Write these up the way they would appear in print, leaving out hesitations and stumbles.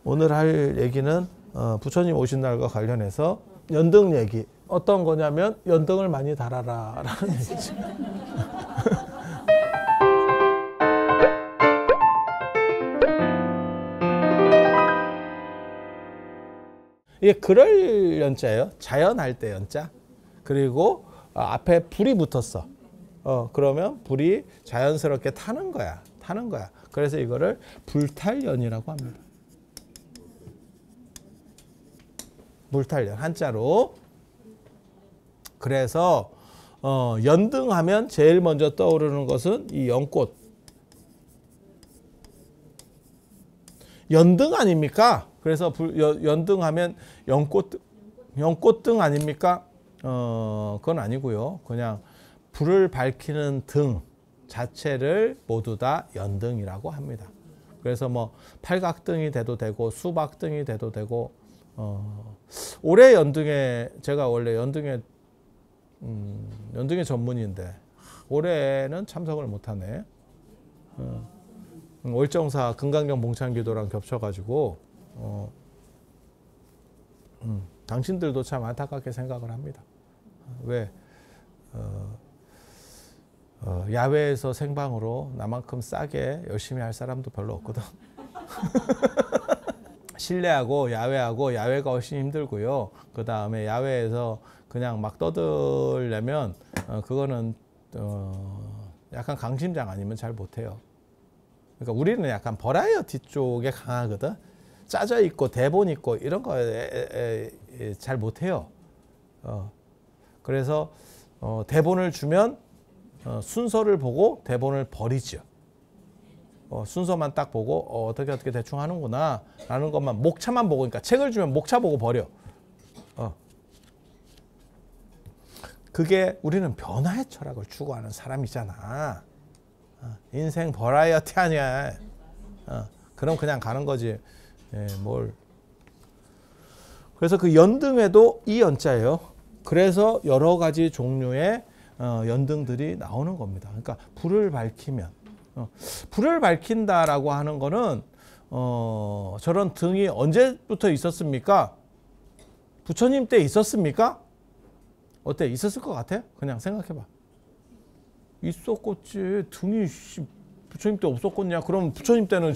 오늘 할 얘기는 부처님 오신 날과 관련해서 연등 얘기. 어떤 거냐면 연등을 많이 달아라 라는 얘기죠. 이게 그럴 연자예요. 자연할 때 연자. 그리고 앞에 불이 붙었어. 그러면 불이 자연스럽게 타는 거야. 타는 거야. 그래서 이거를 불탈연이라고 합니다. 불탈연 한자로. 그래서 연등하면 제일 먼저 떠오르는 것은 이 연꽃. 연등 아닙니까? 그래서 연등하면 연꽃등 아닙니까? 그건 아니고요. 그냥 불을 밝히는 등 자체를 모두 다 연등이라고 합니다. 그래서 뭐 팔각등이 돼도 되고 수박등이 돼도 되고 올해 연등에 제가 원래 연등에 전문인데 올해는 참석을 못하네. 월정사 금강경 봉창기도랑 겹쳐가지고 당신들도 참 안타깝게 생각을 합니다. 왜 야외에서 생방으로 나만큼 싸게 열심히 할 사람도 별로 없거든. 실내하고 야외가 훨씬 힘들고요. 그 다음에 야외에서 그냥 막 떠들려면 그거는 약간 강심장 아니면 잘 못해요. 그러니까 우리는 약간 버라이어티 쪽에 강하거든. 짜져 있고 대본 있고 이런 거 잘 못해요. 그래서 대본을 주면 순서를 보고 대본을 버리죠. 순서만 딱 보고 어떻게 대충 하는구나 라는 것만 목차만 보고, 그러니까 책을 주면 목차 보고 버려. 그게 우리는 변화의 철학을 추구하는 사람이잖아. 인생 버라이어티 아니야. 그럼 그냥 가는 거지. 뭘. 그래서 그 연등에도 이 연자예요. 그래서 여러 가지 종류의 연등들이 나오는 겁니다. 그러니까 불을 밝히면 불을 밝힌다라고 하는 거는 저런 등이 언제부터 있었습니까? 부처님 때 있었습니까? 어때? 있었을 것 같아? 그냥 생각해봐. 있었겠지. 등이 부처님 때 없었겠냐? 그럼 부처님 때는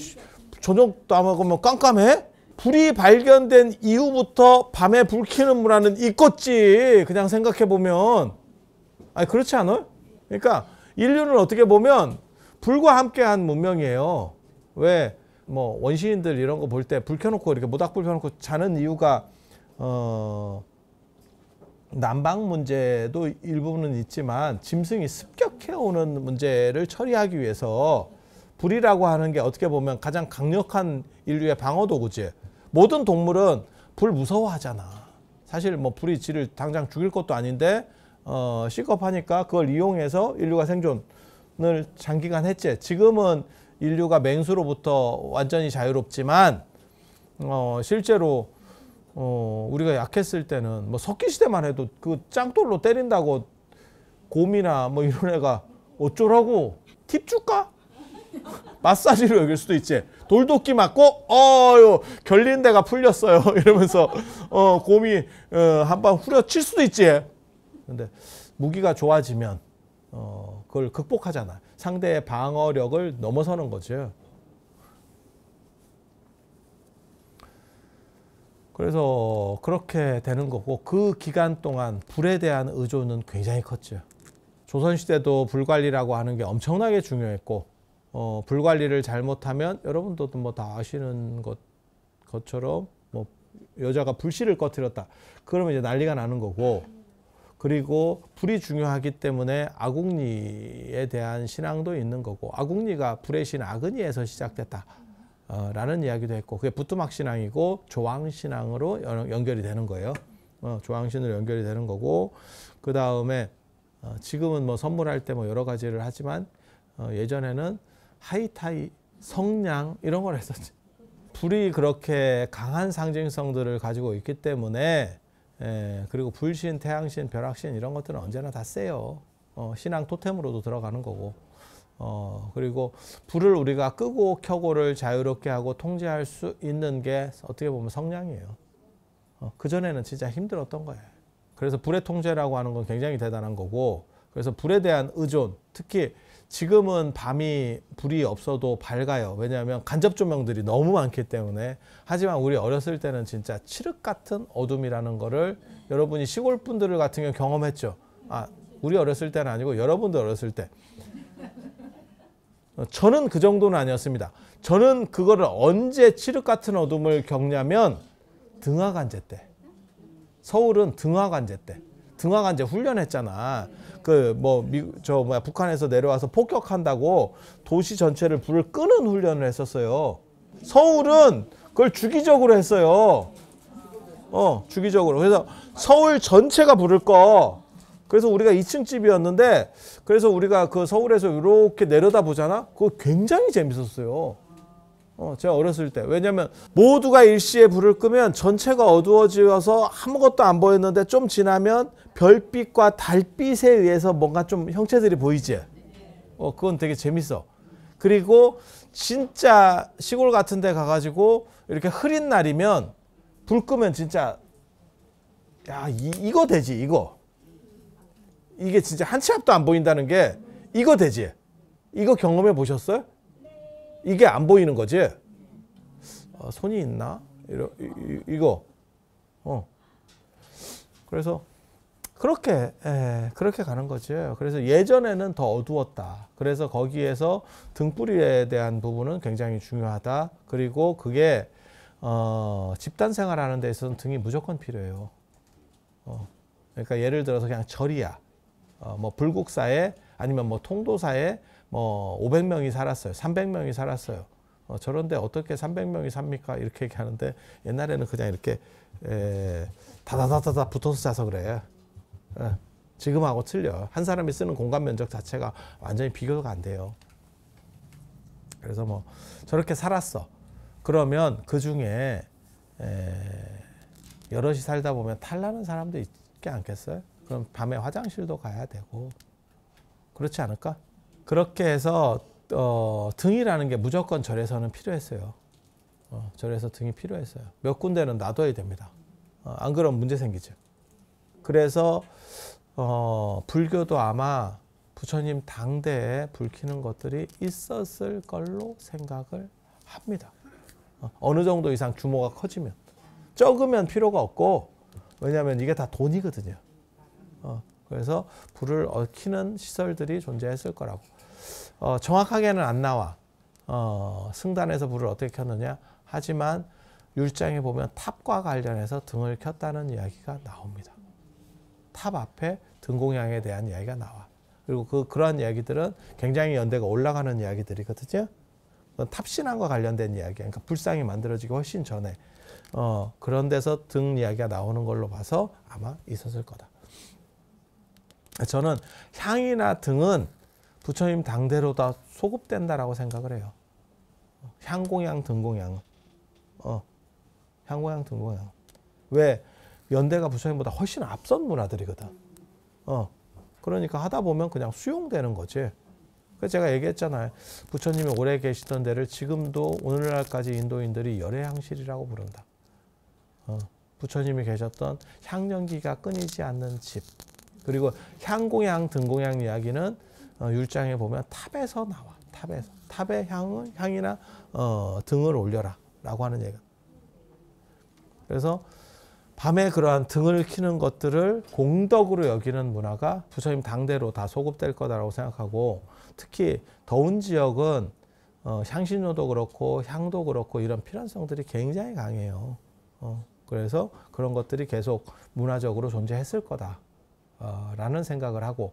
저녁도 안 먹으면 깜깜해? 불이 발견된 이후부터 밤에 불 켜는 문화는 있겠지. 그냥 생각해보면. 아니 그렇지 않아요? 그러니까 인류는 어떻게 보면 불과 함께한 문명이에요. 왜 뭐 원시인들 이런 거 볼 때 불 켜놓고 이렇게 모닥불 켜놓고 자는 이유가 난방 문제도 일부분은 있지만 짐승이 습격해오는 문제를 처리하기 위해서 불이라고 하는 게 어떻게 보면 가장 강력한 인류의 방어 도구지. 모든 동물은 불 무서워하잖아. 사실 뭐 불이 지를 당장 죽일 것도 아닌데 시겁하니까 그걸 이용해서 인류가 생존을 장기간 했지. 지금은 인류가 맹수로부터 완전히 자유롭지만 실제로 우리가 약했을 때는 뭐 석기시대만 해도 그 짱돌로 때린다고 곰이나 뭐 이런 애가 어쩌라고 팁 줄까? 마사지로 여길 수도 있지. 돌도끼 맞고 결린 데가 풀렸어요 이러면서 곰이 한 방 후려칠 수도 있지. 근데 무기가 좋아지면 그걸 극복하잖아. 상대의 방어력을 넘어서는 거죠. 그래서 그렇게 되는 거고, 그 기간 동안 불에 대한 의존은 굉장히 컸죠. 조선시대도 불관리라고 하는 게 엄청나게 중요했고, 불관리를 잘못하면 여러분들도 뭐 다 아시는 것처럼 뭐 여자가 불씨를 꺼뜨렸다. 그러면 이제 난리가 나는 거고, 그리고 불이 중요하기 때문에 아궁리에 대한 신앙도 있는 거고, 아궁리가 불의 신 아그니에서 시작됐다. 라는 이야기도 했고, 그게 부뚜막 신앙이고 조왕 신앙으로 연결이 되는 거예요. 조왕신으로 연결이 되는 거고, 그 다음에 지금은 뭐 선물할 때 뭐 여러 가지를 하지만 예전에는 하이타이, 성냥 이런 걸 했었지. 불이 그렇게 강한 상징성들을 가지고 있기 때문에 그리고 불신, 태양신, 벼락신 이런 것들은 언제나 다 세요. 신앙 토템으로도 들어가는 거고. 그리고 불을 우리가 끄고 켜고를 자유롭게 하고 통제할 수 있는 게 어떻게 보면 성량이에요. 그전에는 진짜 힘들었던 거예요. 그래서 불의 통제라고 하는 건 굉장히 대단한 거고, 그래서 불에 대한 의존, 특히 지금은 밤이 불이 없어도 밝아요. 왜냐하면 간접 조명들이 너무 많기 때문에. 하지만 우리 어렸을 때는 진짜 칠흑 같은 어둠이라는 거를 여러분이 시골 분들 같은 경우 경험했죠. 우리 어렸을 때는 아니고 여러분들 어렸을 때. 저는 그 정도는 아니었습니다. 저는 그거를 언제 칠흑 같은 어둠을 겪냐면 등하관제 때. 서울은 등하관제 때. 등하관제 훈련했잖아. 북한에서 내려와서 폭격한다고 도시 전체를 불을 끄는 훈련을 했었어요. 서울은 그걸 주기적으로 했어요. 주기적으로. 그래서 서울 전체가 불을 꺼. 그래서 우리가 2층 집이었는데, 그래서 우리가 그 서울에서 이렇게 내려다 보잖아. 그거 굉장히 재밌었어요. 제가 어렸을 때. 왜냐면 모두가 일시에 불을 끄면 전체가 어두워져서 아무것도 안 보였는데 좀 지나면 별빛과 달빛에 의해서 뭔가 좀 형체들이 보이지. 그건 되게 재밌어. 그리고 진짜 시골 같은 데 가가지고 이렇게 흐린 날이면 불 끄면 진짜 이거 되지, 이거. 이게 진짜 한 치 앞도 안 보인다는 게 이거 되지. 이거 경험해 보셨어요? 이게 안 보이는 거지. 손이 있나? 이거. 그래서 그렇게 가는 거지. 그래서 예전에는 더 어두웠다. 그래서 거기에서 등불에 대한 부분은 굉장히 중요하다. 그리고 그게 집단 생활하는 데 있어서는 등이 무조건 필요해요. 그러니까 예를 들어서 그냥 절이야. 불국사에 아니면 통도사에 500명이 살았어요. 300명이 살았어요. 저런데 어떻게 300명이 삽니까? 이렇게 얘기하는데 옛날에는 그냥 이렇게 다다다다다 붙어서 자서 그래. 지금하고 틀려. 한 사람이 쓰는 공간 면적 자체가 완전히 비교가 안 돼요. 그래서 저렇게 살았어. 그러면 그 중에 여럿이 살다 보면 탈나는 사람도 있지 않겠어요? 그럼 밤에 화장실도 가야 되고 그렇지 않을까? 그렇게 해서 등이라는 게 무조건 절에서는 필요했어요. 절에서 등이 필요했어요. 몇 군데는 놔둬야 됩니다. 안 그러면 문제 생기죠. 그래서 불교도 아마 부처님 당대에 불 켜는 것들이 있었을 걸로 생각을 합니다. 어느 정도 이상 규모가 커지면. 적으면 필요가 없고, 왜냐하면 이게 다 돈이거든요. 그래서 불을 켜는 시설들이 존재했을 거라고. 정확하게는 안 나와. 승단에서 불을 어떻게 켰느냐. 하지만 율장에 보면 탑과 관련해서 등을 켰다는 이야기가 나옵니다. 탑 앞에 등공양에 대한 이야기가 나와. 그리고 그러한 이야기들은 굉장히 연대가 올라가는 이야기들이거든요. 탑신앙과 관련된 이야기. 그러니까 불상이 만들어지기 훨씬 전에 그런 데서 등 이야기가 나오는 걸로 봐서 아마 있었을 거다. 저는 향이나 등은 부처님 당대로 다 소급된다라고 생각을 해요. 향공양, 등공양. 향공양, 등공양. 왜? 연대가 부처님보다 훨씬 앞선 문화들이거든. 그러니까 하다 보면 그냥 수용되는 거지. 그래서 제가 얘기했잖아요. 부처님이 오래 계시던 데를 지금도 오늘날까지 인도인들이 열애향실이라고 부른다. 부처님이 계셨던 향연기가 끊이지 않는 집. 그리고 향공양, 등공양 이야기는 율장에 보면 탑에서 나와. 탑에서. 탑에 향이나 등을 올려라 라고 하는 얘기가. 그래서 밤에 그러한 등을 켜는 것들을 공덕으로 여기는 문화가 부처님 당대로 다 소급될 거다라고 생각하고, 특히 더운 지역은 향신료도 그렇고 향도 그렇고 이런 필연성들이 굉장히 강해요. 그래서 그런 것들이 계속 문화적으로 존재했을 거다 라는 생각을 하고,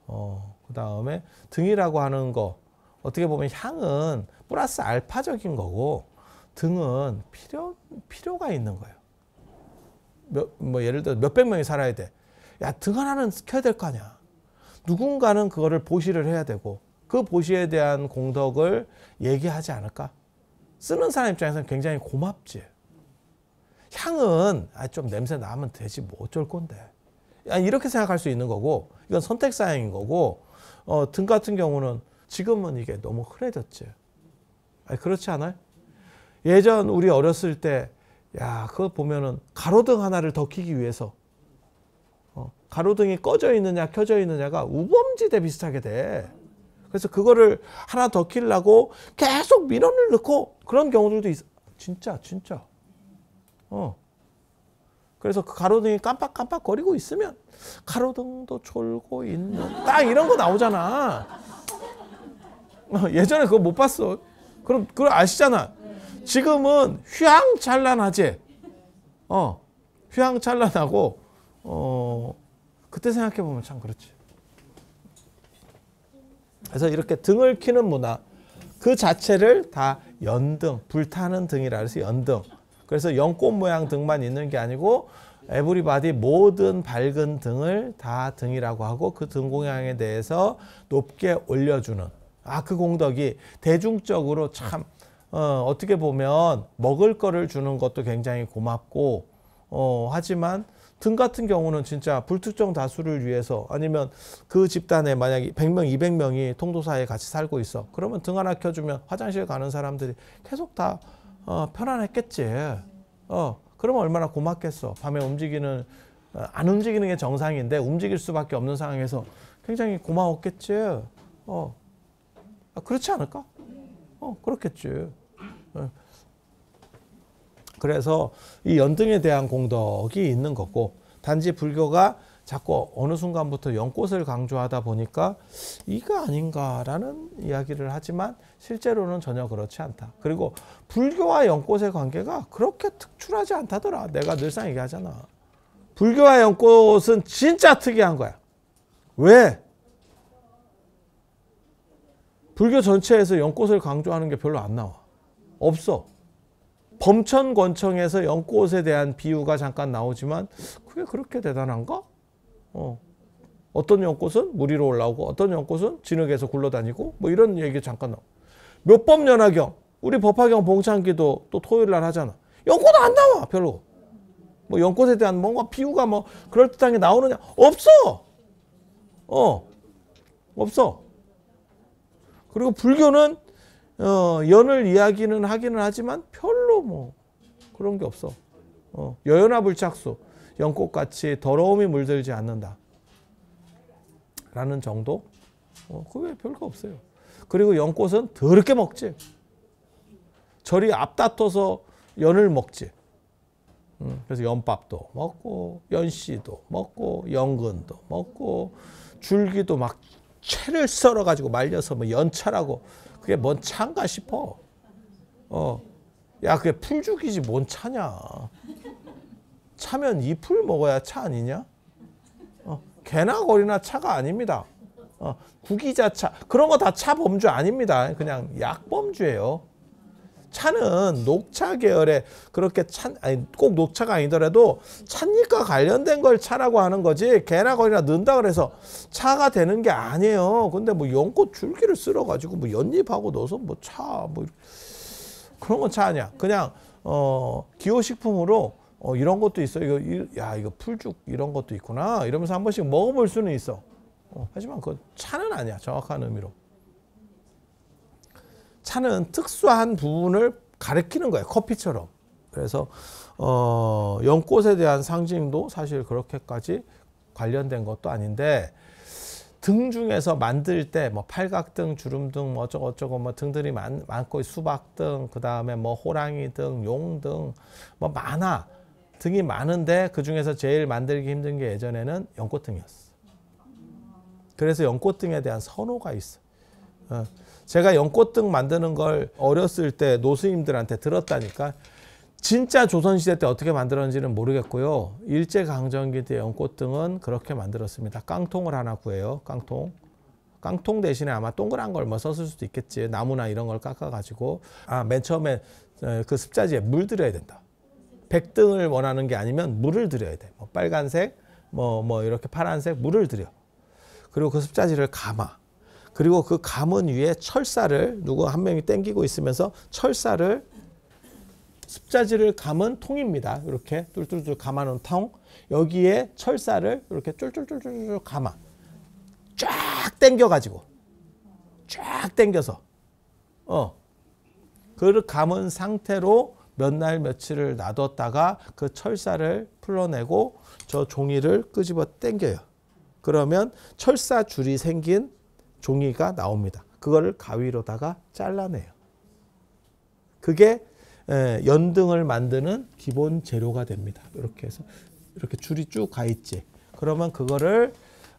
그 다음에 등이라고 하는 거, 어떻게 보면 향은 플러스 알파적인 거고 등은 필요가 있는 거예요. 예를 들어 몇백 명이 살아야 돼. 야, 등 하나는 켜야 될 거 아니야. 누군가는 그거를 보시를 해야 되고 그 보시에 대한 공덕을 얘기하지 않을까? 쓰는 사람 입장에서는 굉장히 고맙지. 향은 좀 냄새 나면 되지 뭐 어쩔 건데. 이렇게 생각할 수 있는 거고, 이건 선택사항인 거고, 등 같은 경우는 지금은 이게 너무 흔해졌지. 아니, 그렇지 않아요? 예전 우리 어렸을 때, 야, 그거 보면은 가로등 하나를 더 켜기 위해서 가로등이 꺼져 있느냐 켜져 있느냐가 우범지대 비슷하게 돼. 그래서 그거를 하나 더 켜려고 계속 민원을 넣고 그런 경우들도 있어. 진짜. 그래서 그 가로등이 깜빡깜빡 거리고 있으면 가로등도 졸고 있는 딱 이런 거 나오잖아. 예전에 그거 못 봤어. 그럼 그걸 아시잖아. 지금은 휘황찬란하지. 휘황찬란하고 그때 생각해 보면 참 그렇지. 그래서 이렇게 등을 켜는 문화 그 자체를 다 연등, 불타는 등이라 해서 연등. 그래서 연꽃 모양 등만 있는 게 아니고 에브리바디 모든 밝은 등을 다 등이라고 하고 그 등 공양에 대해서 높게 올려주는 그 공덕이 대중적으로 참 어떻게 보면 먹을 거를 주는 것도 굉장히 고맙고 하지만 등 같은 경우는 진짜 불특정 다수를 위해서 아니면 그 집단에 만약에 100명, 200명이 통도사에 같이 살고 있어. 그러면 등 하나 켜주면 화장실 가는 사람들이 계속 다 편안했겠지. 그러면 얼마나 고맙겠어. 밤에 안 움직이는 게 정상인데 움직일 수밖에 없는 상황에서 굉장히 고마웠겠지. 그렇지 않을까? 그렇겠지. 그래서 이 연등에 대한 공덕이 있는 거고 단지 불교가 자꾸 어느 순간부터 연꽃을 강조하다 보니까 이거 아닌가라는 이야기를 하지만 실제로는 전혀 그렇지 않다. 그리고 불교와 연꽃의 관계가 그렇게 특출하지 않다더라. 내가 늘상 얘기하잖아. 불교와 연꽃은 진짜 특이한 거야. 왜? 불교 전체에서 연꽃을 강조하는 게 별로 안 나와. 없어. 범천권청에서 연꽃에 대한 비유가 잠깐 나오지만 그게 그렇게 대단한가? 어떤 연꽃은 물 위로 올라오고 어떤 연꽃은 진흙에서 굴러다니고 뭐 이런 얘기 잠깐 나와. 묘법연화경 우리 법화경 봉창기도 또 토요일 날 하잖아. 연꽃 안 나와 별로. 뭐 연꽃에 대한 뭔가 비유가 뭐 그럴듯한 게 나오느냐? 없어. 없어. 그리고 불교는 연을 이야기는 하기는 하지만 별로 뭐 그런 게 없어. 여연화불착수 연꽃같이 더러움이 물들지 않는다 라는 정도. 그게 별거 없어요. 그리고 연꽃은 더럽게 먹지. 절이 앞다퉈서 연을 먹지. 그래서 연밥도 먹고 연씨도 먹고 연근도 먹고 줄기도 막 채를 썰어 가지고 말려서 뭐 연차라고. 그게 뭔 차인가 싶어. 야, 그게 풀죽이지 뭔 차냐. 차면 이 풀 먹어야 차 아니냐? 개나 거리나 차가 아닙니다. 구기자차 그런 거 다 차 범주 아닙니다. 그냥 약 범주예요. 차는 녹차 계열의 그렇게 아니 꼭 녹차가 아니더라도 찻잎과 관련된 걸 차라고 하는 거지 개나 거리나 넣는다 그래서 차가 되는 게 아니에요. 근데 뭐 연꽃 줄기를 쓸어 가지고 뭐 연잎하고 넣어서 뭐 차 뭐 그런 건 차 아니야. 그냥 기호식품으로 이런 것도 있어. 이거 풀죽 이런 것도 있구나 이러면서 한 번씩 먹어볼 수는 있어. 하지만 그 차는 아니야. 정확한 의미로. 차는 특수한 부분을 가리키는 거예요. 커피처럼. 그래서 연꽃에 대한 상징도 사실 그렇게까지 관련된 것도 아닌데 등 중에서 만들 때 뭐 팔각등, 주름등, 뭐 어쩌고 뭐 등들이 많고 수박등, 그 다음에 뭐 호랑이등, 용등 뭐 많아. 등이 많은데 그 중에서 제일 만들기 힘든 게 예전에는 연꽃등이었어. 그래서 연꽃등에 대한 선호가 있어. 제가 연꽃등 만드는 걸 어렸을 때 노스님들한테 들었다니까. 진짜 조선시대 때 어떻게 만들었는지는 모르겠고요. 일제강점기 때 연꽃등은 그렇게 만들었습니다. 깡통을 하나 구해요. 깡통 대신에 아마 동그란 걸 뭐 썼을 수도 있겠지. 나무나 이런 걸 깎아가지고. 맨 처음에 그 습자지에 물 들여야 된다. 백등을 원하는 게 아니면 물을 들여야 돼. 뭐 빨간색, 뭐 이렇게 파란색 물을 들여. 그리고 그 습자지를 감아. 그리고 그 감은 위에 철사를 누구 한 명이 당기고 있으면서 철사를 습자지를 감은 통입니다. 이렇게 뚫뚫뚫 감아놓은 통. 여기에 철사를 이렇게 쫄쫄쫄쫄 감아. 쫙 당겨가지고 쫙 당겨서 그를 감은 상태로 몇 날 며칠을 놔뒀다가 그 철사를 풀어내고 저 종이를 끄집어 당겨요. 그러면 철사 줄이 생긴 종이가 나옵니다. 그거를 가위로다가 잘라내요. 그게 연등을 만드는 기본 재료가 됩니다. 이렇게 해서 이렇게 줄이 쭉 가 있지. 그러면 그거를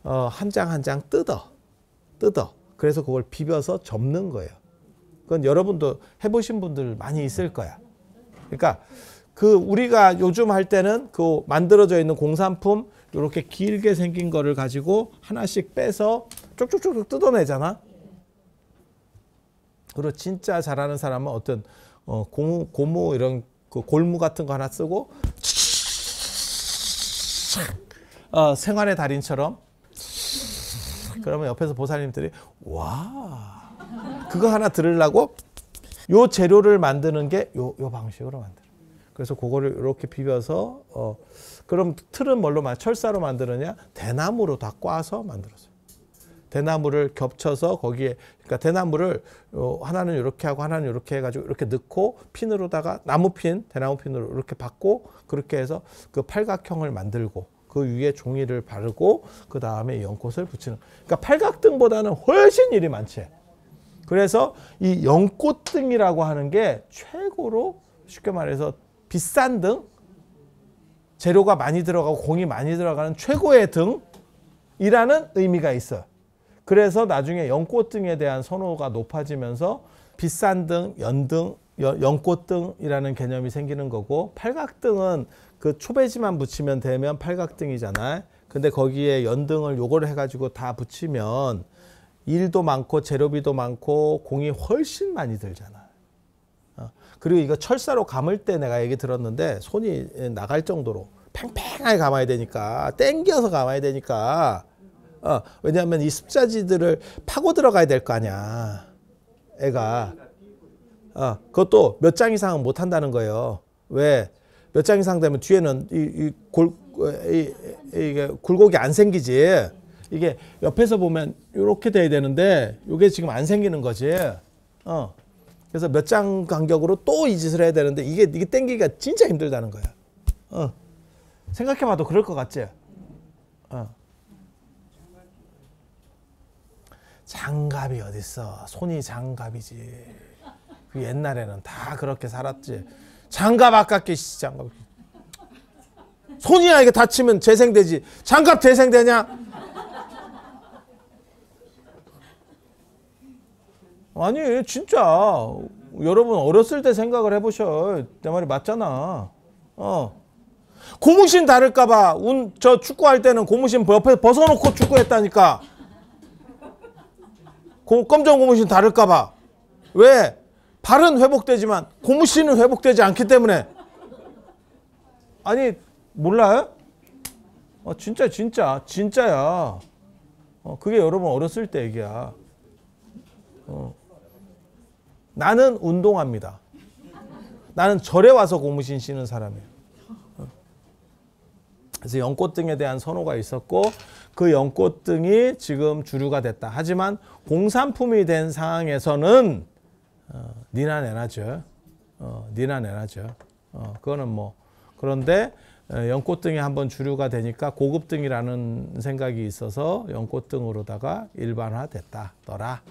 한 장 한 장 뜯어. 그래서 그걸 비벼서 접는 거예요. 그건 여러분도 해보신 분들 많이 있을 거야. 그러니까 그 우리가 요즘 할 때는 그 만들어져 있는 공산품 이렇게 길게 생긴 거를 가지고 하나씩 빼서 쭉쭉쭉 뜯어내잖아. 그리고 진짜 잘하는 사람은 어떤 고무 이런 그 골무 같은 거 하나 쓰고 생활의 달인처럼 그러면 옆에서 보살님들이 와 그거 하나 들으려고 요 재료를 만드는 게 요 방식으로 만들어. 그래서 그거를 이렇게 비벼서 그럼 틀은 뭘로 철사로 만드느냐? 대나무로 다 꽈서 만들었어요. 대나무를 겹쳐서 거기에 그러니까 대나무를 하나는 이렇게 하고 하나는 이렇게 해가지고 이렇게 넣고 핀으로다가 나무핀 대나무 핀으로 이렇게 받고 그렇게 해서 그 팔각형을 만들고 그 위에 종이를 바르고 그 다음에 연꽃을 붙이는. 그러니까 팔각등보다는 훨씬 일이 많지. 그래서 이 연꽃등이라고 하는 게 최고로 쉽게 말해서 비싼 등, 재료가 많이 들어가고 공이 많이 들어가는 최고의 등이라는 의미가 있어요. 그래서 나중에 연꽃등에 대한 선호가 높아지면서 비싼 등, 연등, 연꽃등이라는 개념이 생기는 거고 팔각등은 그 초배지만 붙이면 되면 팔각등이잖아요. 근데 거기에 연등을 요거를 해가지고 다 붙이면 일도 많고 재료비도 많고 공이 훨씬 많이 들잖아. 그리고 이거 철사로 감을 때 내가 얘기 들었는데 손이 나갈 정도로 팽팽하게 감아야 되니까 땡겨서 감아야 되니까 왜냐하면 이 습자지들을 파고 들어가야 될 거 아니야. 애가 그것도 몇 장 이상은 못 한다는 거예요. 왜? 몇 장 이상 되면 뒤에는 이게 굴곡이 안 생기지. 이게 옆에서 보면 이렇게 돼야 되는데 이게 지금 안 생기는 거지. 그래서 몇 장 간격으로 또 이 짓을 해야 되는데 이게 땡기기가 진짜 힘들다는 거야. 생각해봐도 그럴 것 같지? 장갑이 어딨어? 손이 장갑이지. 그 옛날에는 다 그렇게 살았지. 장갑 아깝게 장갑. 손이야 이게 다치면 재생되지. 장갑 재생되냐? 아니 진짜 여러분 어렸을 때 생각을 해보셔. 내 말이 맞잖아. 고무신 다를까봐 저 축구할 때는 고무신 옆에 벗어놓고 축구했다니까. 검정 고무신 다를까봐. 왜? 발은 회복되지만 고무신은 회복되지 않기 때문에. 아니 몰라요? 진짜야. 그게 여러분 어렸을 때 얘기야. 나는 운동합니다. 나는 절에 와서 고무신 신는 사람이에요. 그래서 연꽃등에 대한 선호가 있었고 그 연꽃등이 지금 주류가 됐다. 하지만 공산품이 된 상황에서는 니나 내나죠. 그거는 뭐 그런데 연꽃등이 한번 주류가 되니까 고급등이라는 생각이 있어서 연꽃등으로다가 일반화됐다. 너라.